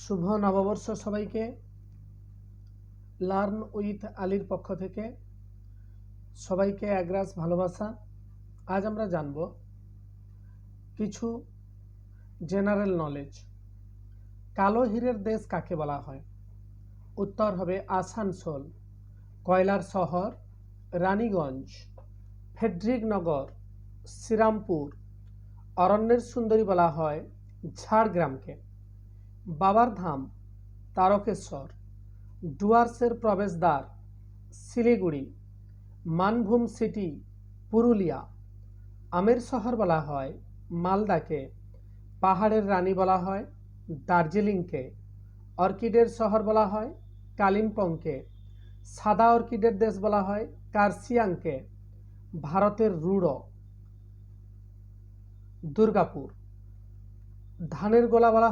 শুভ নববর্ষ সবাইকে। Learn with আলীর পক্ষ থেকে সবাইকে একরাশ ভালোবাসা। আজ আমরা জানব কিছু জেনারেল নলেজ। কালো হীরের দেশ কাকে বলা হয়? উত্তর হবে আসানসোল, কয়লার শহর রানীগঞ্জ, ফেডরিকনগর শ্রীরামপুর, অরণ্যের সুন্দরী বলা হয় ঝাড়গ্রামকে, বাবার ধাম তারকেশ্বর, ডুয়ার্সের প্রবেশদ্বার শিলিগুড়ি, মানভূম সিটি পুরুলিয়া, আমের শহর বলা হয় মালদাকে, পাহাড়ের রানী বলা হয় দার্জিলিংকে, অর্কিডের শহর বলা হয় কালিম্পংকে, সাদা অর্কিডের দেশ বলা হয় কার্সিয়াংকে, ভারতের রুড়ো দুর্গাপুর, ধানের গোলা বলা